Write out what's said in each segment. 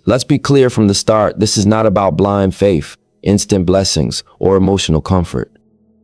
Let's be clear from the start, this is not about blind faith, instant blessings, or emotional comfort.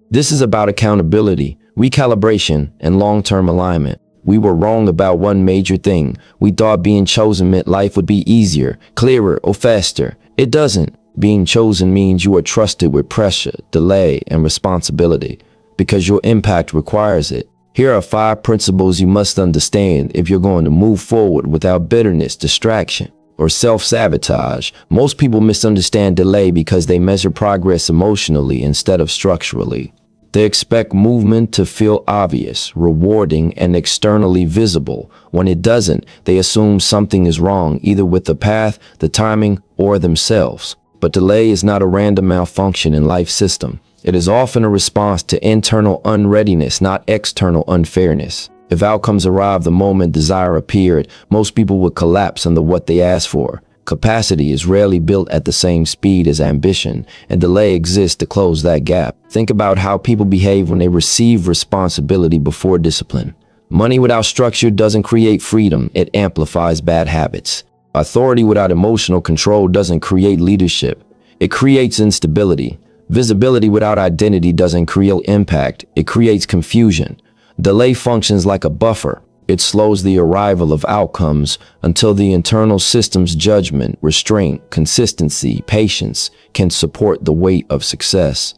This is about accountability, recalibration, and long-term alignment. We were wrong about one major thing. We thought being chosen meant life would be easier, clearer, or faster. It doesn't. Being chosen means you are trusted with pressure, delay, and responsibility, because your impact requires it. Here are 5 principles you must understand if you're going to move forward without bitterness, distraction, or self-sabotage. Most people misunderstand delay because they measure progress emotionally instead of structurally. They expect movement to feel obvious, rewarding, and externally visible. When it doesn't, they assume something is wrong, either with the path, the timing, or themselves. But delay is not a random malfunction in life system. It is often a response to internal unreadiness, not external unfairness. If outcomes arrive the moment desire appeared, most people would collapse under what they asked for. Capacity is rarely built at the same speed as ambition, and delay exists to close that gap. Think about how people behave when they receive responsibility before discipline. Money without structure doesn't create freedom, it amplifies bad habits. Authority without emotional control doesn't create leadership, it creates instability. Visibility without identity doesn't create impact, it creates confusion. Delay functions like a buffer. It slows the arrival of outcomes until the internal system's judgment, restraint, consistency, patience can support the weight of success.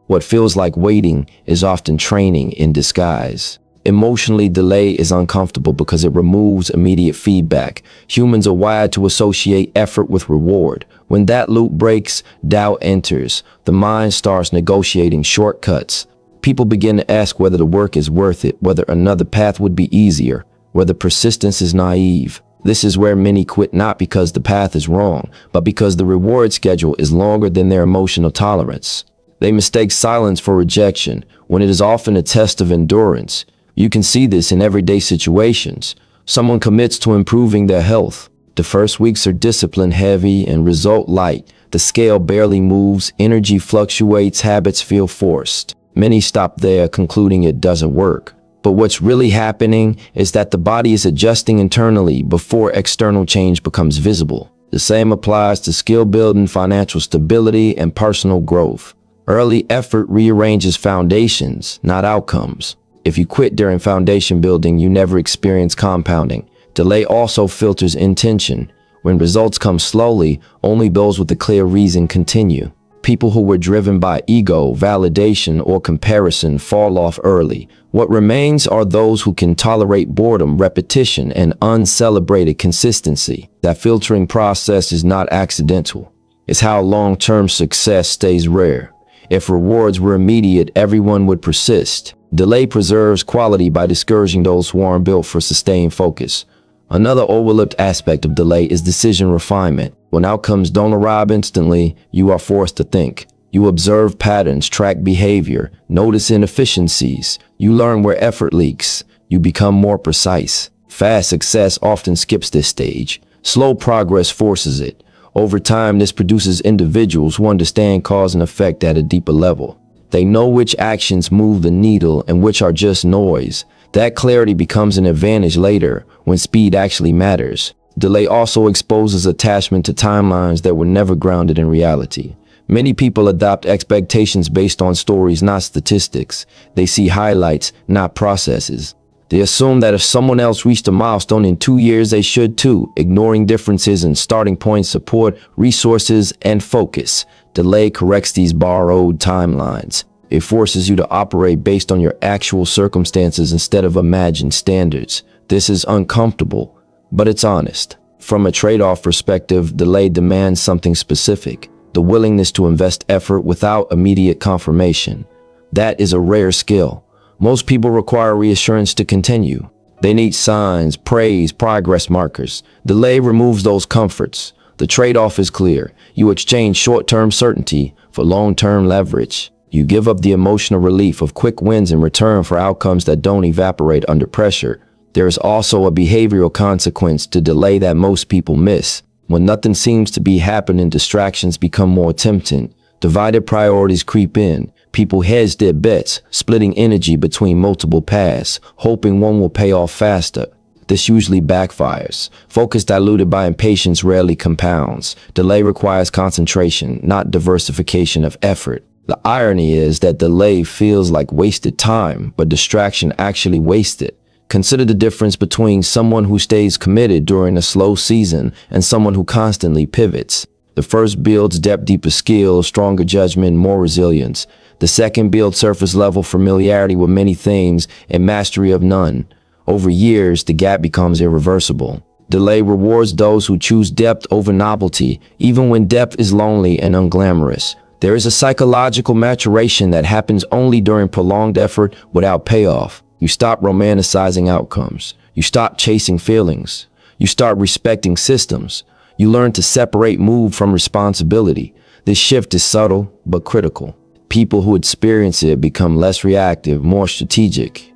What feels like waiting is often training in disguise. Emotionally, delay is uncomfortable because it removes immediate feedback. Humans are wired to associate effort with reward. When that loop breaks, doubt enters. The mind starts negotiating shortcuts. People begin to ask whether the work is worth it, whether another path would be easier, whether persistence is naive. This is where many quit, not because the path is wrong, but because the reward schedule is longer than their emotional tolerance. They mistake silence for rejection, when it is often a test of endurance. You can see this in everyday situations. Someone commits to improving their health. The first weeks are discipline heavy and result light. The scale barely moves, energy fluctuates, habits feel forced. Many stop there, concluding it doesn't work. But what's really happening is that the body is adjusting internally before external change becomes visible. The same applies to skill building, financial stability, and personal growth. Early effort rearranges foundations, not outcomes. If you quit during foundation building, you never experience compounding. Delay also filters intention. When results come slowly, only those with a clear reason continue. People who were driven by ego, validation, or comparison fall off early. What remains are those who can tolerate boredom, repetition, and uncelebrated consistency. That filtering process is not accidental. It's how long-term success stays rare. If rewards were immediate, everyone would persist. Delay preserves quality by discouraging those who aren't built for sustained focus. Another overlooked aspect of delay is decision refinement. When outcomes don't arrive instantly, you are forced to think. You observe patterns, track behavior, notice inefficiencies. You learn where effort leaks. You become more precise. Fast success often skips this stage. Slow progress forces it. Over time, this produces individuals who understand cause and effect at a deeper level. They know which actions move the needle and which are just noise. That clarity becomes an advantage later, when speed actually matters. Delay also exposes attachment to timelines that were never grounded in reality. Many people adopt expectations based on stories, not statistics. They see highlights, not processes. They assume that if someone else reached a milestone in 2 years, they should too, ignoring differences in starting points, support, resources, and focus. Delay corrects these borrowed timelines. It forces you to operate based on your actual circumstances instead of imagined standards. This is uncomfortable, but it's honest. From a trade-off perspective, delay demands something specific, the willingness to invest effort without immediate confirmation. That is a rare skill. Most people require reassurance to continue. They need signs, praise, progress markers. Delay removes those comforts. The trade-off is clear. You exchange short-term certainty for long-term leverage. You give up the emotional relief of quick wins in return for outcomes that don't evaporate under pressure. There is also a behavioral consequence to delay that most people miss. When nothing seems to be happening, distractions become more tempting. Divided priorities creep in. People hedge their bets, splitting energy between multiple paths, hoping one will pay off faster. This usually backfires. Focus diluted by impatience rarely compounds. Delay requires concentration, not diversification of effort. The irony is that delay feels like wasted time, but distraction actually wastes it. Consider the difference between someone who stays committed during a slow season and someone who constantly pivots. The first builds depth, deeper skill, stronger judgment, more resilience. The second builds surface level familiarity with many themes and mastery of none. Over years, the gap becomes irreversible. Delay rewards those who choose depth over novelty, even when depth is lonely and unglamorous. There is a psychological maturation that happens only during prolonged effort without payoff. You stop romanticizing outcomes. You stop chasing feelings. You start respecting systems. You learn to separate mood from responsibility. This shift is subtle but critical. People who experience it become less reactive, more strategic.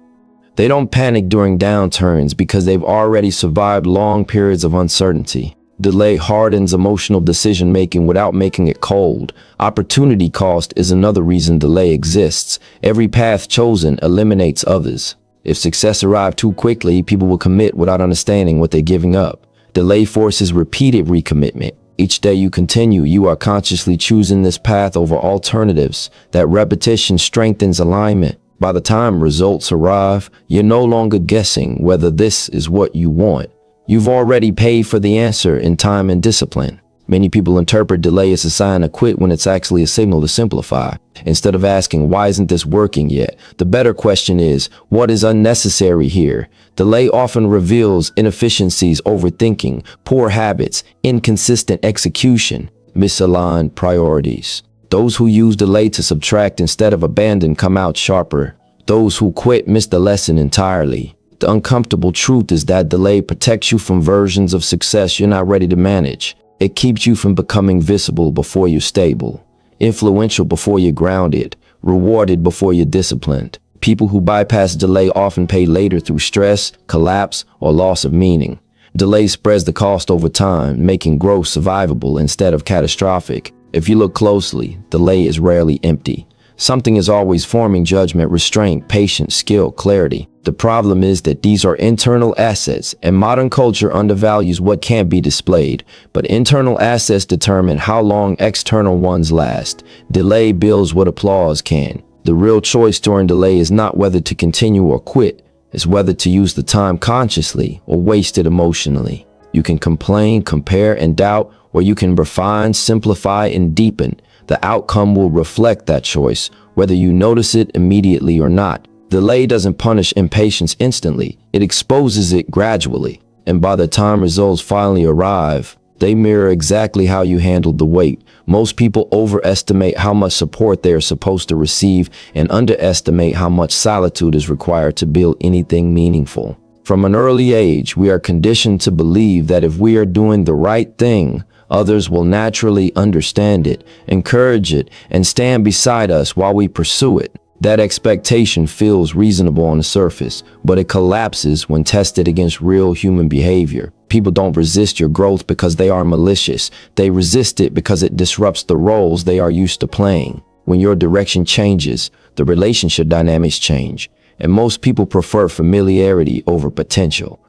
They don't panic during downturns because they've already survived long periods of uncertainty. Delay hardens emotional decision-making without making it cold. Opportunity cost is another reason delay exists. Every path chosen eliminates others. If success arrives too quickly, people will commit without understanding what they're giving up. Delay forces repeated recommitment. Each day you continue, you are consciously choosing this path over alternatives. That repetition strengthens alignment. By the time results arrive, you're no longer guessing whether this is what you want. You've already paid for the answer in time and discipline. Many people interpret delay as a sign to quit when it's actually a signal to simplify. Instead of asking, why isn't this working yet? The better question is, what is unnecessary here? Delay often reveals inefficiencies, overthinking, poor habits, inconsistent execution, misaligned priorities. Those who use delay to subtract instead of abandon come out sharper. Those who quit miss the lesson entirely. The uncomfortable truth is that delay protects you from versions of success you're not ready to manage. It keeps you from becoming visible before you're stable, influential before you're grounded, rewarded before you're disciplined. People who bypass delay often pay later through stress, collapse, or loss of meaning. Delay spreads the cost over time, making growth survivable instead of catastrophic. If you look closely, delay is rarely empty. Something is always forming: judgment, restraint, patience, skill, clarity. The problem is that these are internal assets, and modern culture undervalues what can't be displayed. But internal assets determine how long external ones last. Delay builds what applause can. The real choice during delay is not whether to continue or quit. It's whether to use the time consciously or waste it emotionally. You can complain, compare, and doubt, or you can refine, simplify, and deepen. The outcome will reflect that choice, whether you notice it immediately or not. Delay doesn't punish impatience instantly. It exposes it gradually. And by the time results finally arrive, they mirror exactly how you handled the wait. Most people overestimate how much support they are supposed to receive and underestimate how much solitude is required to build anything meaningful. From an early age, we are conditioned to believe that if we are doing the right thing, others will naturally understand it, encourage it, and stand beside us while we pursue it. That expectation feels reasonable on the surface, but it collapses when tested against real human behavior. People don't resist your growth because they are malicious. They resist it because it disrupts the roles they are used to playing. When your direction changes, the relationship dynamics change, and most people prefer familiarity over potential.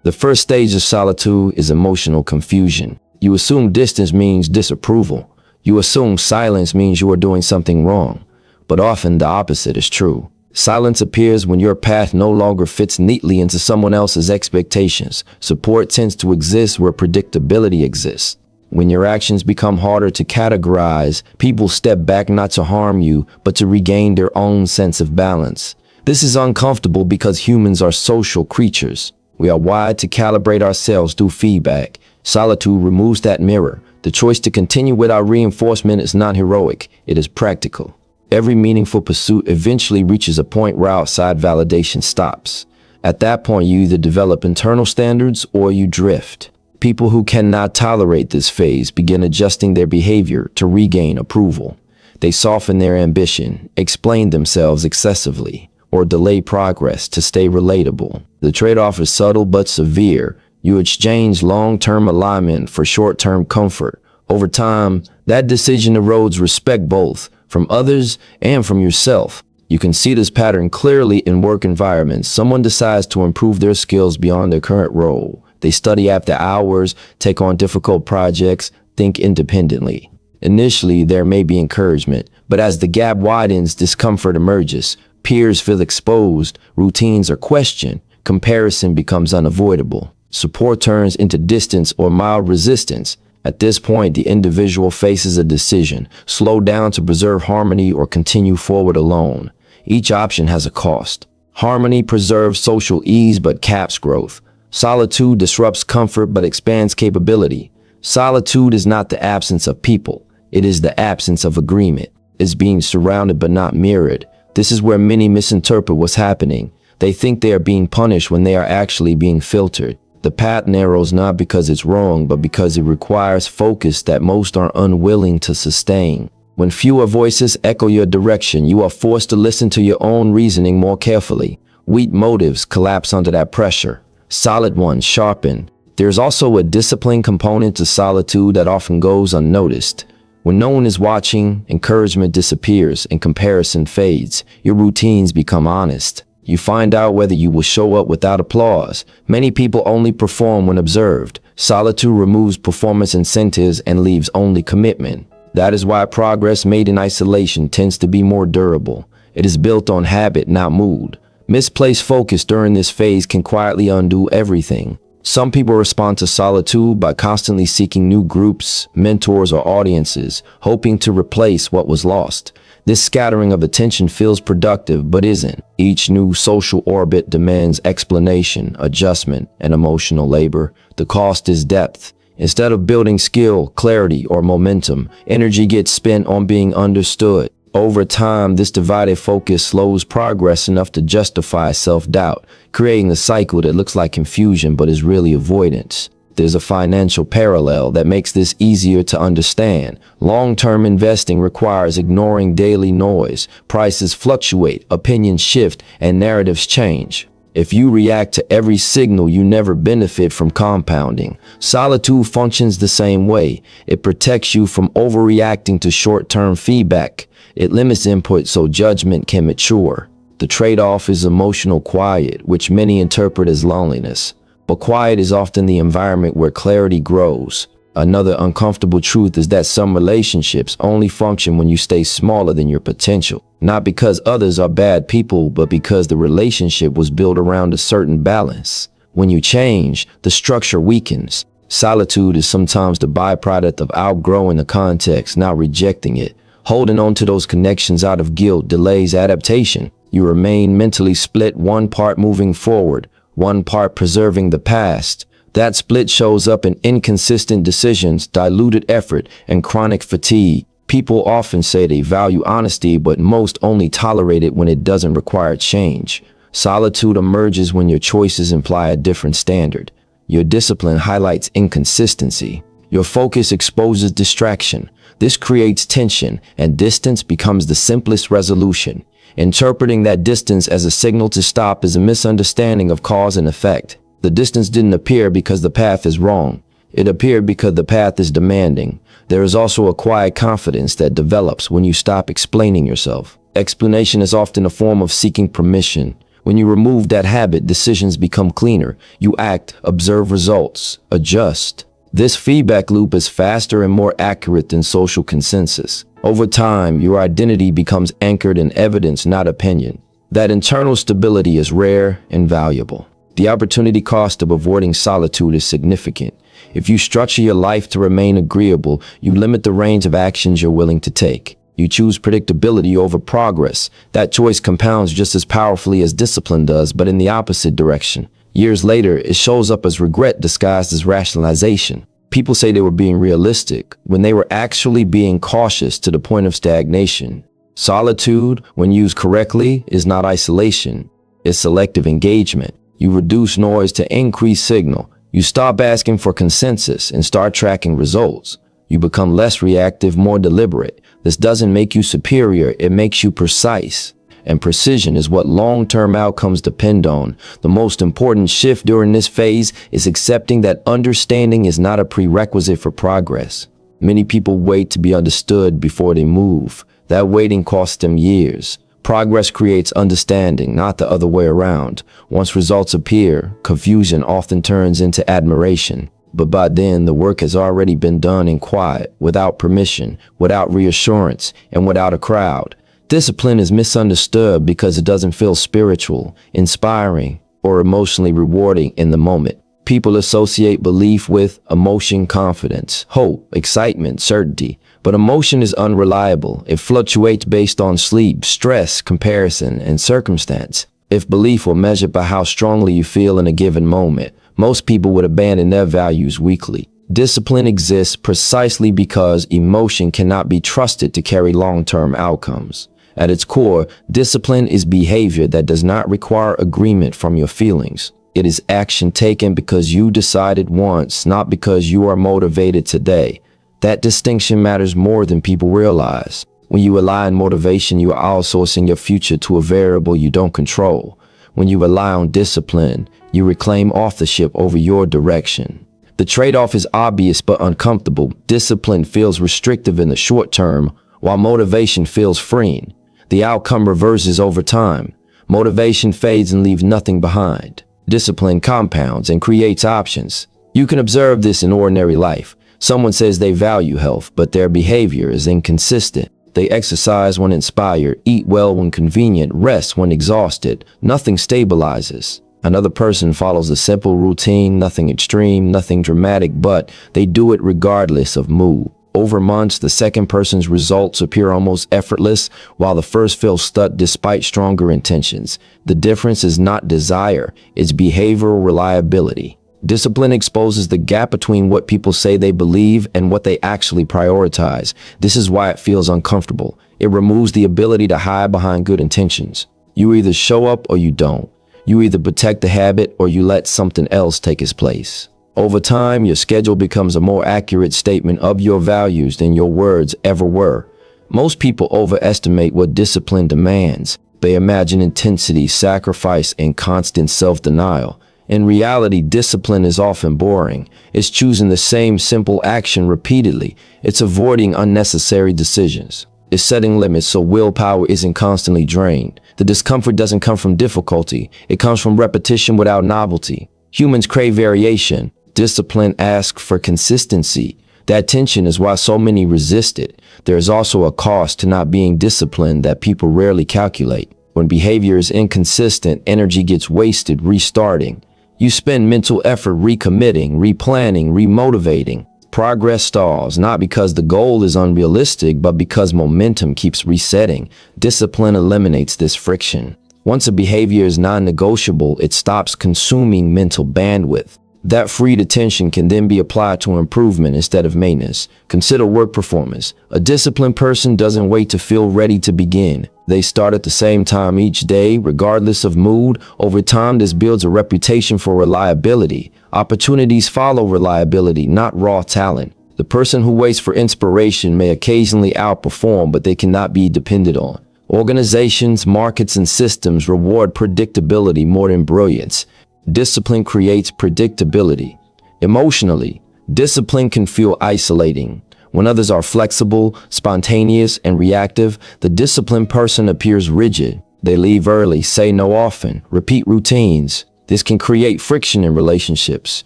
The first stage of solitude is emotional confusion. You assume distance means disapproval. You assume silence means you are doing something wrong. But often the opposite is true. Silence appears when your path no longer fits neatly into someone else's expectations. Support tends to exist where predictability exists. When your actions become harder to categorize, people step back not to harm you, but to regain their own sense of balance. This is uncomfortable because humans are social creatures. We are wired to calibrate ourselves through feedback. Solitude removes that mirror. The choice to continue without reinforcement is not heroic, it is practical. Every meaningful pursuit eventually reaches a point where outside validation stops. At that point, you either develop internal standards or you drift. People who cannot tolerate this phase begin adjusting their behavior to regain approval. They soften their ambition, explain themselves excessively, or delay progress to stay relatable. The trade-off is subtle but severe. You exchange long-term alignment for short-term comfort. Over time, that decision erodes respect both from others and from yourself. You can see this pattern clearly in work environments. Someone decides to improve their skills beyond their current role. They study after hours, take on difficult projects, think independently. Initially, there may be encouragement, but as the gap widens, discomfort emerges. Peers feel exposed, routines are questioned, comparison becomes unavoidable. Support turns into distance or mild resistance. At this point, the individual faces a decision: slow down to preserve harmony or continue forward alone. Each option has a cost. Harmony preserves social ease but caps growth. Solitude disrupts comfort but expands capability. Solitude is not the absence of people. It is the absence of agreement. It's being surrounded but not mirrored. This is where many misinterpret what's happening. They think they are being punished when they are actually being filtered. The path narrows not because it's wrong, but because it requires focus that most are unwilling to sustain. When fewer voices echo your direction, you are forced to listen to your own reasoning more carefully. Weak motives collapse under that pressure. Solid ones sharpen. There's also a discipline component to solitude that often goes unnoticed. When no one is watching, encouragement disappears and comparison fades. Your routines become honest. You find out whether you will show up without applause. Many people only perform when observed. Solitude removes performance incentives and leaves only commitment. That is why progress made in isolation tends to be more durable. It is built on habit, not mood. Misplaced focus during this phase can quietly undo everything. Some people respond to solitude by constantly seeking new groups, mentors, or audiences, hoping to replace what was lost. This scattering of attention feels productive, but isn't. Each new social orbit demands explanation, adjustment, and emotional labor. The cost is depth. Instead of building skill, clarity, or momentum, energy gets spent on being understood. Over time, this divided focus slows progress enough to justify self-doubt, creating a cycle that looks like confusion but is really avoidance. There's a financial parallel that makes this easier to understand. Long-term investing requires ignoring daily noise. Prices fluctuate, opinions shift, and narratives change. If you react to every signal, you never benefit from compounding. Solitude functions the same way. It protects you from overreacting to short-term feedback. It limits input so judgment can mature. The trade-off is emotional quiet, which many interpret as loneliness. But quiet is often the environment where clarity grows. Another uncomfortable truth is that some relationships only function when you stay smaller than your potential. Not because others are bad people, but because the relationship was built around a certain balance. When you change, the structure weakens. Solitude is sometimes the byproduct of outgrowing the context, not rejecting it. Holding on to those connections out of guilt delays adaptation. You remain mentally split, one part moving forward, one part preserving the past. That split shows up in inconsistent decisions, diluted effort, and chronic fatigue. People often say they value honesty, but most only tolerate it when it doesn't require change. Solitude emerges when your choices imply a different standard. Your discipline highlights inconsistency. Your focus exposes distraction. This creates tension, and distance becomes the simplest resolution. Interpreting that distance as a signal to stop is a misunderstanding of cause and effect. The distance didn't appear because the path is wrong. It appeared because the path is demanding. There is also a quiet confidence that develops when you stop explaining yourself. Explanation is often a form of seeking permission. When you remove that habit, decisions become cleaner. You act, observe results, adjust. This feedback loop is faster and more accurate than social consensus. Over time, your identity becomes anchored in evidence, not opinion. That internal stability is rare and valuable. The opportunity cost of avoiding solitude is significant. If you structure your life to remain agreeable, you limit the range of actions you're willing to take. You choose predictability over progress. That choice compounds just as powerfully as discipline does, but in the opposite direction. Years later, it shows up as regret disguised as rationalization. People say they were being realistic when they were actually being cautious to the point of stagnation. Solitude, when used correctly, is not isolation. It's selective engagement. You reduce noise to increase signal. You stop asking for consensus and start tracking results. You become less reactive, more deliberate. This doesn't make you superior, it makes you precise. And precision is what long-term outcomes depend on. The most important shift during this phase is accepting that understanding is not a prerequisite for progress. Many people wait to be understood before they move. That waiting costs them years. Progress creates understanding, not the other way around. Once results appear, confusion often turns into admiration. But by then, the work has already been done in quiet, without permission, without reassurance, and without a crowd. Discipline is misunderstood because it doesn't feel spiritual, inspiring, or emotionally rewarding in the moment. People associate belief with emotion, confidence, hope, excitement, certainty. But emotion is unreliable. It fluctuates based on sleep, stress, comparison, and circumstance. If belief were measured by how strongly you feel in a given moment, most people would abandon their values weakly. Discipline exists precisely because emotion cannot be trusted to carry long-term outcomes. At its core, discipline is behavior that does not require agreement from your feelings. It is action taken because you decided once, not because you are motivated today. That distinction matters more than people realize. When you rely on motivation, you are outsourcing your future to a variable you don't control. When you rely on discipline, you reclaim authorship over your direction. The trade-off is obvious but uncomfortable. Discipline feels restrictive in the short term, while motivation feels freeing. The outcome reverses over time. Motivation fades and leaves nothing behind. Discipline compounds and creates options. You can observe this in ordinary life. Someone says they value health, but their behavior is inconsistent. They exercise when inspired, eat well when convenient, rest when exhausted. Nothing stabilizes. Another person follows a simple routine, nothing extreme, nothing dramatic, but they do it regardless of mood. Over months, the second person's results appear almost effortless, while the first feels stuck despite stronger intentions. The difference is not desire, it's behavioral reliability. Discipline exposes the gap between what people say they believe and what they actually prioritize. This is why it feels uncomfortable. It removes the ability to hide behind good intentions. You either show up or you don't. You either protect the habit or you let something else take its place. Over time, your schedule becomes a more accurate statement of your values than your words ever were. Most people overestimate what discipline demands. They imagine intensity, sacrifice, and constant self-denial. In reality, discipline is often boring. It's choosing the same simple action repeatedly. It's avoiding unnecessary decisions. It's setting limits so willpower isn't constantly drained. The discomfort doesn't come from difficulty. It comes from repetition without novelty. Humans crave variation. Discipline asks for consistency. That tension is why so many resist it. There is also a cost to not being disciplined that people rarely calculate. When behavior is inconsistent, energy gets wasted restarting. You spend mental effort recommitting, replanning, remotivating. Progress stalls, not because the goal is unrealistic, but because momentum keeps resetting. Discipline eliminates this friction. Once a behavior is non-negotiable, it stops consuming mental bandwidth. That freed attention can then be applied to improvement instead of maintenance. Consider work performance. A disciplined person doesn't wait to feel ready to begin. They start at the same time each day, regardless of mood. Over time, this builds a reputation for reliability. Opportunities follow reliability, not raw talent. The person who waits for inspiration may occasionally outperform, but they cannot be depended on. Organizations, markets, and systems reward predictability more than brilliance. Discipline creates predictability. Emotionally, discipline can feel isolating. When others are flexible, spontaneous, and reactive, the disciplined person appears rigid. They leave early, say no often, repeat routines. This can create friction in relationships.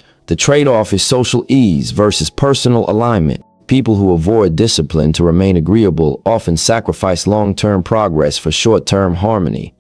The trade-off is social ease versus personal alignment. People who avoid discipline to remain agreeable often sacrifice long-term progress for short-term harmony.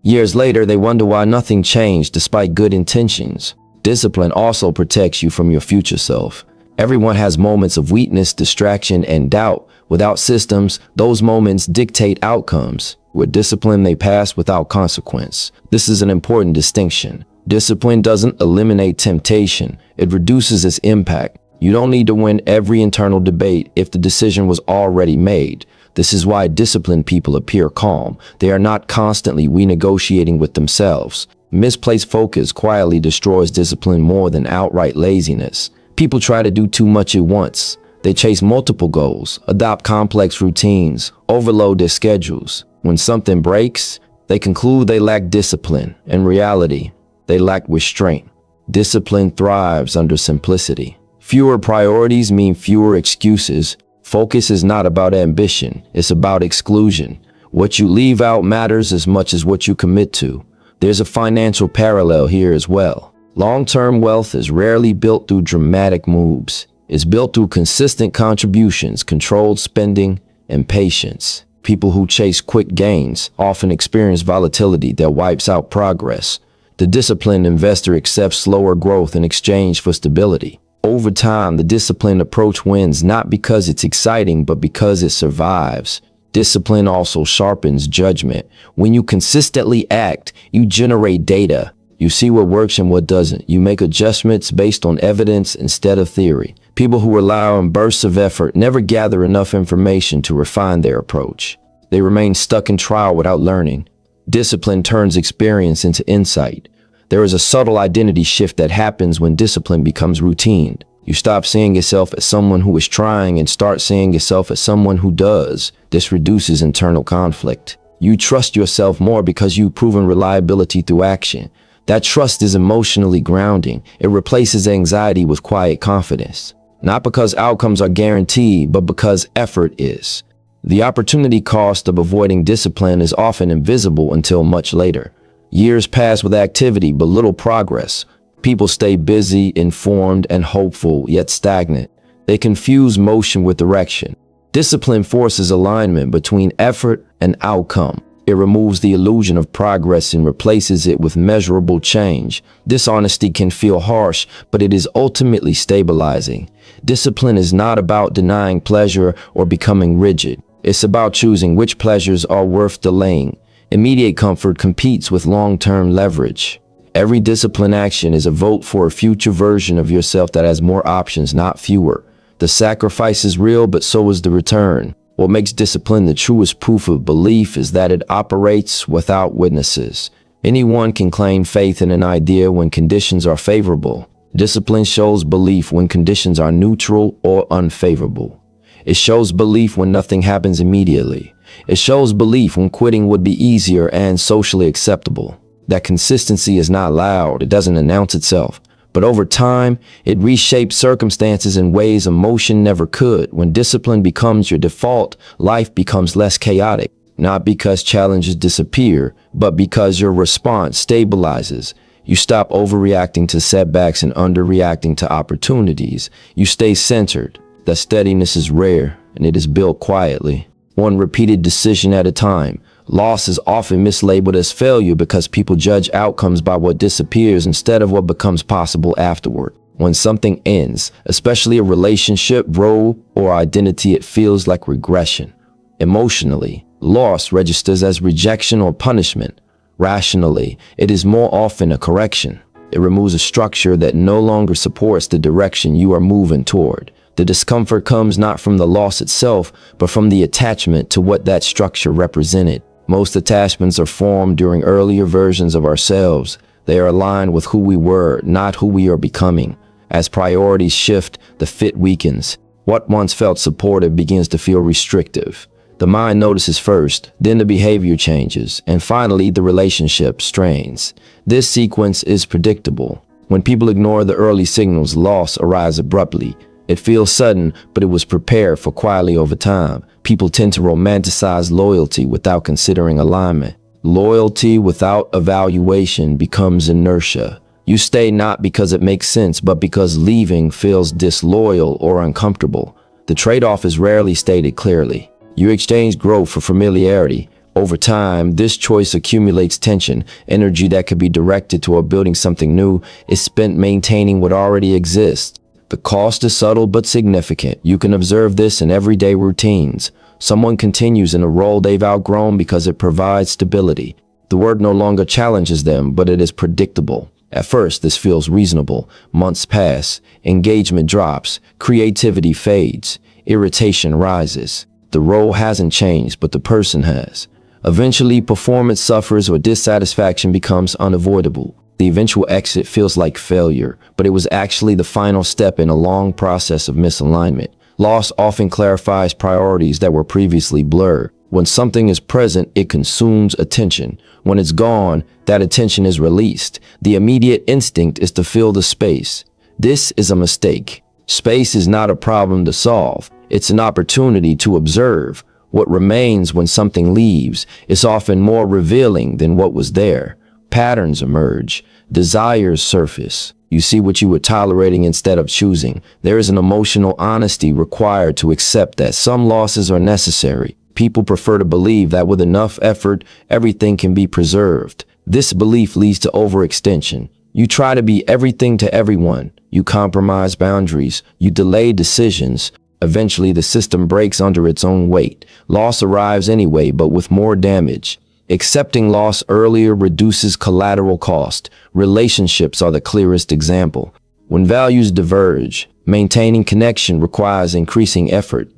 Years later, they wonder why nothing changed despite good intentions. Discipline also protects you from your future self. Everyone has moments of weakness, distraction, and doubt. Without systems, those moments dictate outcomes. With discipline, they pass without consequence. This is an important distinction. Discipline doesn't eliminate temptation. It reduces its impact. You don't need to win every internal debate if the decision was already made. This is why disciplined people appear calm. They are not constantly renegotiating with themselves. Misplaced focus quietly destroys discipline more than outright laziness. People try to do too much at once. They chase multiple goals, adopt complex routines, overload their schedules. When something breaks, they conclude they lack discipline. In reality, they lack restraint. Discipline thrives under simplicity. Fewer priorities mean fewer excuses. Focus is not about ambition, it's about exclusion. What you leave out matters as much as what you commit to. There's a financial parallel here as well. Long-term wealth is rarely built through dramatic moves. It's built through consistent contributions, controlled spending, and patience. People who chase quick gains often experience volatility that wipes out progress. The disciplined investor accepts slower growth in exchange for stability. Over time, the disciplined approach wins not because it's exciting, but because it survives. Discipline also sharpens judgment. When you consistently act, you generate data. You see what works and what doesn't. You make adjustments based on evidence instead of theory. People who rely on bursts of effort never gather enough information to refine their approach. They remain stuck in trial without learning. Discipline turns experience into insight. There is a subtle identity shift that happens when discipline becomes routine. You stop seeing yourself as someone who is trying and start seeing yourself as someone who does. This reduces internal conflict. You trust yourself more because you've proven reliability through action. That trust is emotionally grounding. It replaces anxiety with quiet confidence. Not because outcomes are guaranteed, but because effort is. The opportunity cost of avoiding discipline is often invisible until much later. Years pass with activity, but little progress. People stay busy, informed, and hopeful, yet stagnant. They confuse motion with direction. Discipline forces alignment between effort and outcome. It removes the illusion of progress and replaces it with measurable change. Dishonesty can feel harsh, but it is ultimately stabilizing. Discipline is not about denying pleasure or becoming rigid. It's about choosing which pleasures are worth delaying. Immediate comfort competes with long-term leverage. Every disciplined action is a vote for a future version of yourself that has more options, not fewer. The sacrifice is real, but so is the return. What makes discipline the truest proof of belief is that it operates without witnesses. Anyone can claim faith in an idea when conditions are favorable. Discipline shows belief when conditions are neutral or unfavorable. It shows belief when nothing happens immediately. It shows belief when quitting would be easier and socially acceptable. That consistency is not loud, it doesn't announce itself. But over time, it reshapes circumstances in ways emotion never could. When discipline becomes your default, life becomes less chaotic. Not because challenges disappear, but because your response stabilizes. You stop overreacting to setbacks and underreacting to opportunities. You stay centered. That steadiness is rare, and it is built quietly. One repeated decision at a time. Loss is often mislabeled as failure because people judge outcomes by what disappears instead of what becomes possible afterward. When something ends, especially a relationship, role, or identity, it feels like regression. Emotionally, loss registers as rejection or punishment. Rationally, it is more often a correction. It removes a structure that no longer supports the direction you are moving toward. The discomfort comes not from the loss itself, but from the attachment to what that structure represented. Most attachments are formed during earlier versions of ourselves. They are aligned with who we were, not who we are becoming. As priorities shift, the fit weakens. What once felt supportive begins to feel restrictive. The mind notices first, then the behavior changes, and finally the relationship strains. This sequence is predictable. When people ignore the early signals, loss arrives abruptly. It feels sudden, but it was prepared for quietly over time. People tend to romanticize loyalty without considering alignment. Loyalty without evaluation becomes inertia. You stay not because it makes sense, but because leaving feels disloyal or uncomfortable. The trade-off is rarely stated clearly. You exchange growth for familiarity. Over time, this choice accumulates tension. Energy that could be directed toward building something new is spent maintaining what already exists. The cost is subtle but significant. You can observe this in everyday routines. Someone continues in a role they've outgrown because it provides stability. The work no longer challenges them, but it is predictable. At first, this feels reasonable. Months pass, engagement drops, creativity fades, irritation rises. The role hasn't changed, but the person has. Eventually, performance suffers or dissatisfaction becomes unavoidable. The eventual exit feels like failure, but it was actually the final step in a long process of misalignment. Loss often clarifies priorities that were previously blurred. When something is present, it consumes attention. When it's gone, that attention is released. The immediate instinct is to fill the space. This is a mistake. Space is not a problem to solve. It's an opportunity to observe. What remains when something leaves is often more revealing than what was there. Patterns emerge, desires surface. You see what you were tolerating instead of choosing. There is an emotional honesty required to accept that some losses are necessary. People prefer to believe that with enough effort, everything can be preserved. This belief leads to overextension. You try to be everything to everyone. You compromise boundaries. You delay decisions. Eventually, the system breaks under its own weight. Loss arrives anyway, but with more damage. Accepting loss earlier reduces collateral cost. Relationships are the clearest example. When values diverge, maintaining connection requires increasing effort.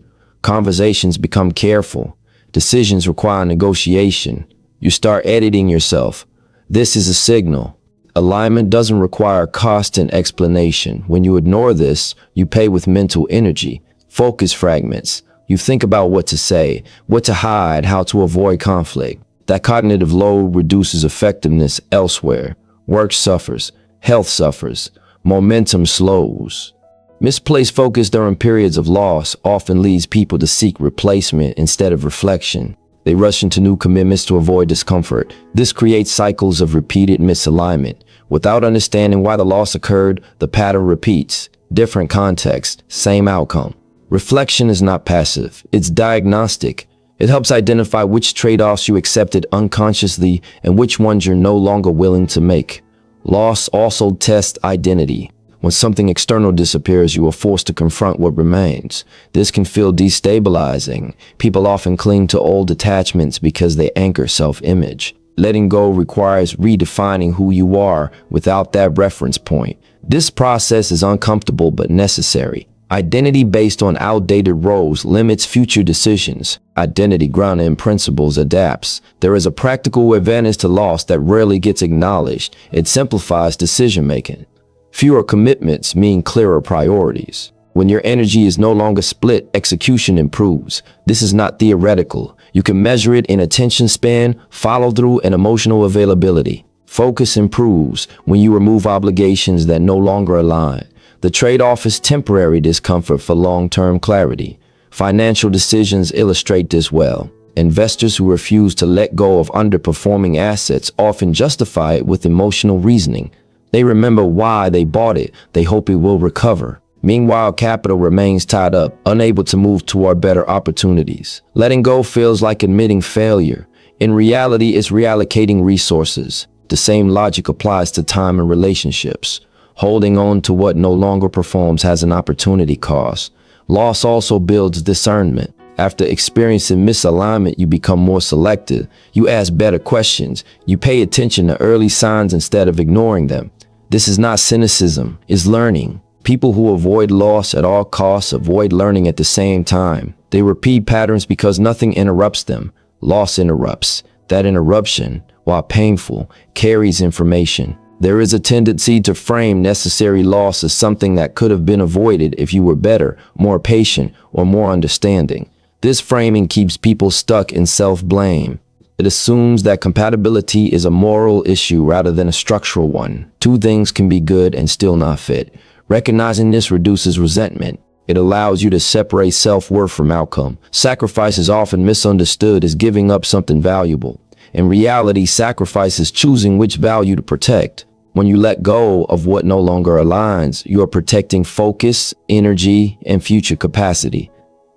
Conversations become careful. Decisions require negotiation. You start editing yourself. This is a signal. Alignment doesn't require constant explanation. When you ignore this, you pay with mental energy. Focus fragments. You think about what to say, what to hide, how to avoid conflict. That cognitive load reduces effectiveness elsewhere. Work suffers. Health suffers. Momentum slows. Misplaced focus during periods of loss often leads people to seek replacement instead of reflection. They rush into new commitments to avoid discomfort. This creates cycles of repeated misalignment. Without understanding why the loss occurred, the pattern repeats. Different context, same outcome. Reflection is not passive. It's diagnostic. It helps identify which trade-offs you accepted unconsciously and which ones you're no longer willing to make. Loss also tests identity. When something external disappears, you are forced to confront what remains. This can feel destabilizing. People often cling to old attachments because they anchor self-image. Letting go requires redefining who you are without that reference point. This process is uncomfortable but necessary. Identity based on outdated roles limits future decisions. Identity grounded in principles adapts. There is a practical advantage to loss that rarely gets acknowledged. It simplifies decision-making. Fewer commitments mean clearer priorities. When your energy is no longer split, execution improves. This is not theoretical. You can measure it in attention span, follow-through, and emotional availability. Focus improves when you remove obligations that no longer align. The trade-off is temporary discomfort for long-term clarity. Financial decisions illustrate this well. Investors who refuse to let go of underperforming assets often justify it with emotional reasoning. They remember why they bought it. They hope it will recover. Meanwhile, capital remains tied up, unable to move toward better opportunities. Letting go feels like admitting failure. In reality, it's reallocating resources. The same logic applies to time and relationships. Holding on to what no longer performs has an opportunity cost. Loss also builds discernment. After experiencing misalignment, you become more selective. You ask better questions. You pay attention to early signs instead of ignoring them. This is not cynicism, it's learning. People who avoid loss at all costs avoid learning at the same time. They repeat patterns because nothing interrupts them. Loss interrupts. That interruption, while painful, carries information. There is a tendency to frame necessary loss as something that could have been avoided if you were better, more patient, or more understanding. This framing keeps people stuck in self-blame. It assumes that compatibility is a moral issue rather than a structural one. Two things can be good and still not fit. Recognizing this reduces resentment. It allows you to separate self-worth from outcome. Sacrifice is often misunderstood as giving up something valuable. In reality, sacrifice is choosing which value to protect. When you let go of what no longer aligns, you are protecting focus, energy, and future capacity.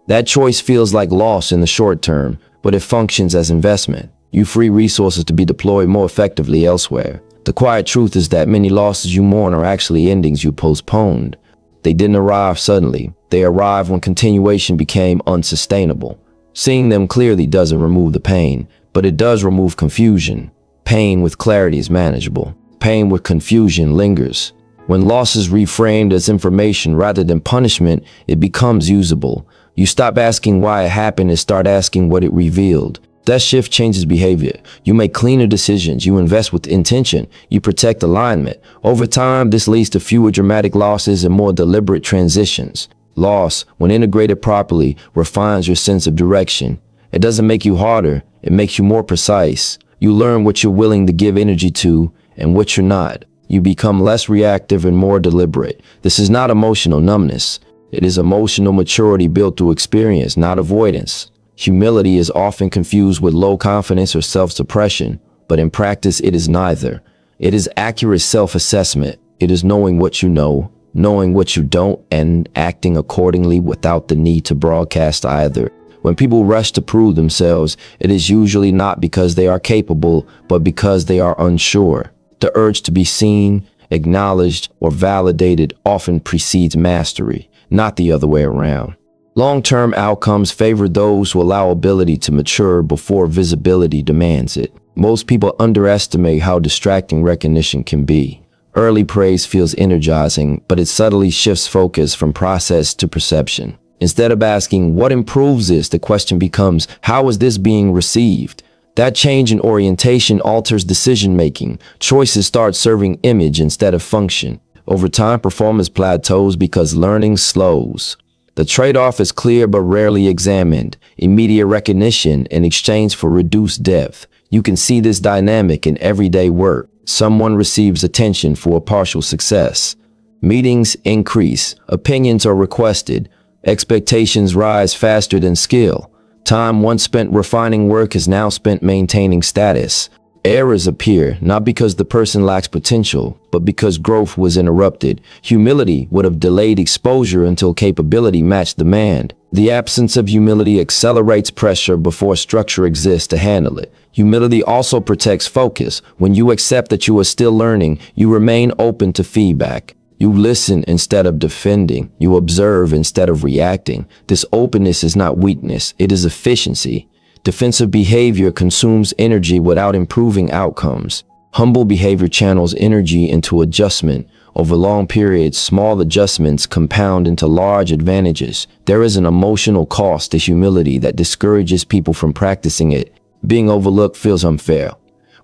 That choice feels like loss in the short term, but it functions as investment. You free resources to be deployed more effectively elsewhere. The quiet truth is that many losses you mourn are actually endings you postponed. They didn't arrive suddenly. They arrived when continuation became unsustainable. Seeing them clearly doesn't remove the pain, but it does remove confusion. Pain with clarity is manageable. Pain with confusion lingers. When loss is reframed as information rather than punishment, it becomes usable. You stop asking why it happened and start asking what it revealed. That shift changes behavior. You make cleaner decisions. You invest with intention. You protect alignment. Over time, this leads to fewer dramatic losses and more deliberate transitions. Loss, when integrated properly, refines your sense of direction. It doesn't make you harder. It makes you more precise. You learn what you're willing to give energy to and what you're not. You become less reactive and more deliberate. This is not emotional numbness. It is emotional maturity built through experience, not avoidance. Humility is often confused with low confidence or self-suppression, but in practice it is neither. It is accurate self-assessment. It is knowing what you know, knowing what you don't, and acting accordingly without the need to broadcast either. When people rush to prove themselves, it is usually not because they are capable, but because they are unsure. The urge to be seen, acknowledged, or validated often precedes mastery, not the other way around. Long-term outcomes favor those who allow ability to mature before visibility demands it. Most people underestimate how distracting recognition can be. Early praise feels energizing, but it subtly shifts focus from process to perception. Instead of asking, what improves this, the question becomes, how is this being received? That change in orientation alters decision-making. Choices start serving image instead of function. Over time, performance plateaus because learning slows. The trade-off is clear but rarely examined. Immediate recognition in exchange for reduced depth. You can see this dynamic in everyday work. Someone receives attention for a partial success. Meetings increase. Opinions are requested. Expectations rise faster than skill. Time once spent refining work is now spent maintaining status. Errors appear, not because the person lacks potential, but because growth was interrupted. Humility would have delayed exposure until capability matched demand. The absence of humility accelerates pressure before structure exists to handle it. Humility also protects focus. When you accept that you are still learning, you remain open to feedback. You listen instead of defending. You observe instead of reacting. This openness is not weakness, it is efficiency. Defensive behavior consumes energy without improving outcomes. Humble behavior channels energy into adjustment. Over long periods, small adjustments compound into large advantages. There is an emotional cost to humility that discourages people from practicing it. Being overlooked feels unfair.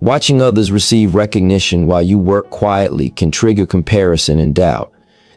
Watching others receive recognition while you work quietly can trigger comparison and doubt.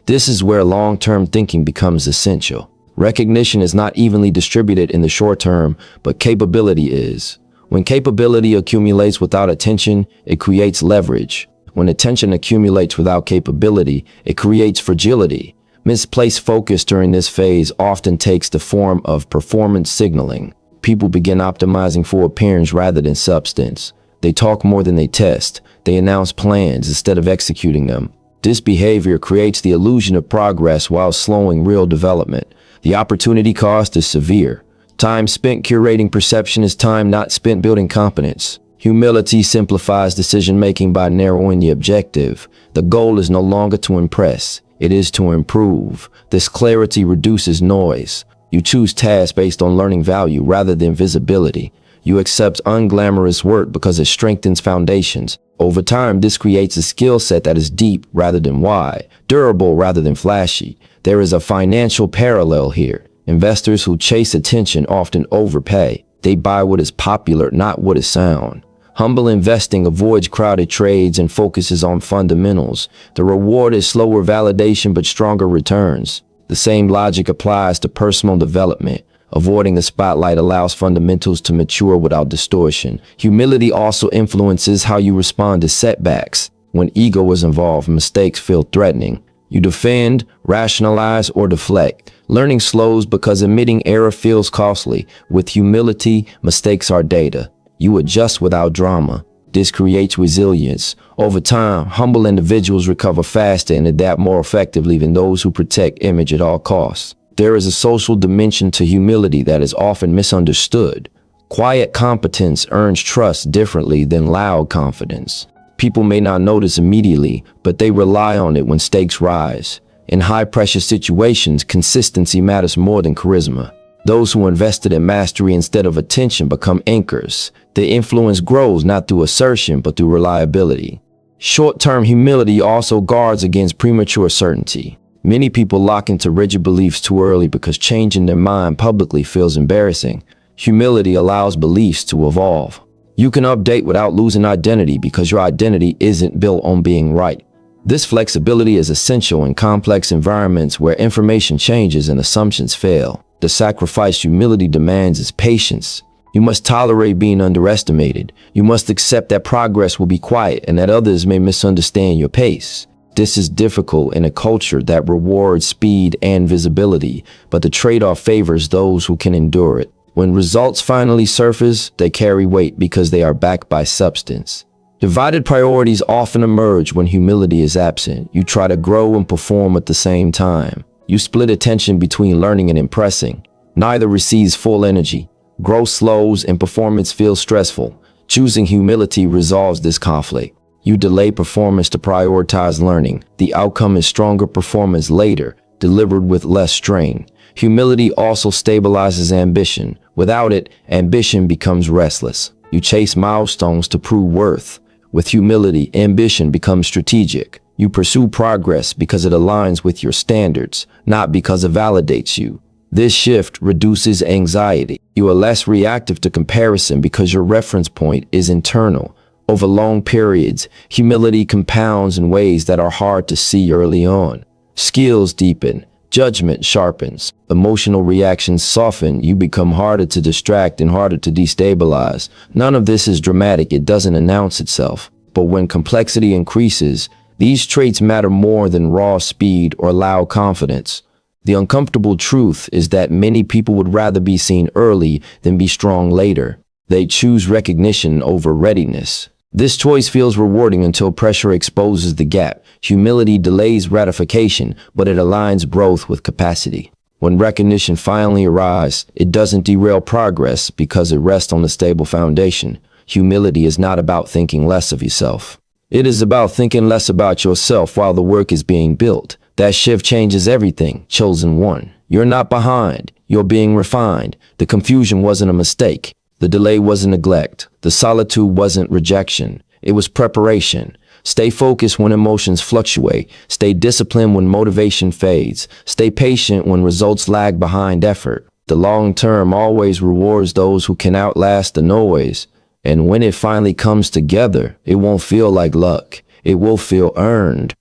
This is where long-term thinking becomes essential. Recognition is not evenly distributed in the short term, but capability is. When capability accumulates without attention, it creates leverage. When attention accumulates without capability, it creates fragility. Misplaced focus during this phase often takes the form of performance signaling. People begin optimizing for appearance rather than substance. They talk more than they test. They announce plans instead of executing them. This behavior creates the illusion of progress while slowing real development. The opportunity cost is severe. Time spent curating perception is time not spent building competence. Humility simplifies decision-making by narrowing the objective. The goal is no longer to impress. It is to improve. This clarity reduces noise. You choose tasks based on learning value rather than visibility. You accept unglamorous work because it strengthens foundations. Over time, this creates a skill set that is deep rather than wide, durable rather than flashy. There is a financial parallel here. Investors who chase attention often overpay. They buy what is popular, not what is sound. Humble investing avoids crowded trades and focuses on fundamentals. The reward is slower validation but stronger returns. The same logic applies to personal development. Avoiding the spotlight allows fundamentals to mature without distortion. Humility also influences how you respond to setbacks. When ego is involved, mistakes feel threatening. You defend, rationalize, or deflect. Learning slows because admitting error feels costly. With humility, mistakes are data. You adjust without drama. This creates resilience. Over time, humble individuals recover faster and adapt more effectively than those who protect image at all costs. There is a social dimension to humility that is often misunderstood. Quiet competence earns trust differently than loud confidence. People may not notice immediately, but they rely on it when stakes rise. In high-pressure situations, consistency matters more than charisma. Those who invested in mastery instead of attention become anchors. Their influence grows not through assertion, but through reliability. Short-term humility also guards against premature certainty. Many people lock into rigid beliefs too early because changing their mind publicly feels embarrassing. Humility allows beliefs to evolve. You can update without losing identity because your identity isn't built on being right. This flexibility is essential in complex environments where information changes and assumptions fail. The sacrifice humility demands is patience. You must tolerate being underestimated. You must accept that progress will be quiet and that others may misunderstand your pace. This is difficult in a culture that rewards speed and visibility, but the trade-off favors those who can endure it. When results finally surface, they carry weight because they are backed by substance. Divided priorities often emerge when humility is absent. You try to grow and perform at the same time. You split attention between learning and impressing. Neither receives full energy. Growth slows and performance feels stressful. Choosing humility resolves this conflict. You delay performance to prioritize learning. The outcome is stronger performance later, delivered with less strain. Humility also stabilizes ambition. Without it, ambition becomes restless. You chase milestones to prove worth. With humility, ambition becomes strategic. You pursue progress because it aligns with your standards, not because it validates you. This shift reduces anxiety. You are less reactive to comparison because your reference point is internal. Over long periods, humility compounds in ways that are hard to see early on. Skills deepen. Judgment sharpens. Emotional reactions soften. You become harder to distract and harder to destabilize. None of this is dramatic. It doesn't announce itself. But when complexity increases, these traits matter more than raw speed or loud confidence. The uncomfortable truth is that many people would rather be seen early than be strong later. They choose recognition over readiness. This choice feels rewarding until pressure exposes the gap. Humility delays gratification, but it aligns growth with capacity. When recognition finally arrives, it doesn't derail progress because it rests on a stable foundation. Humility is not about thinking less of yourself. It is about thinking less about yourself while the work is being built. That shift changes everything. Chosen one. You're not behind. You're being refined. The confusion wasn't a mistake. The delay wasn't neglect. The solitude wasn't rejection. It was preparation. Stay focused when emotions fluctuate. Stay disciplined when motivation fades. Stay patient when results lag behind effort. The long term always rewards those who can outlast the noise. And when it finally comes together, it won't feel like luck. It will feel earned.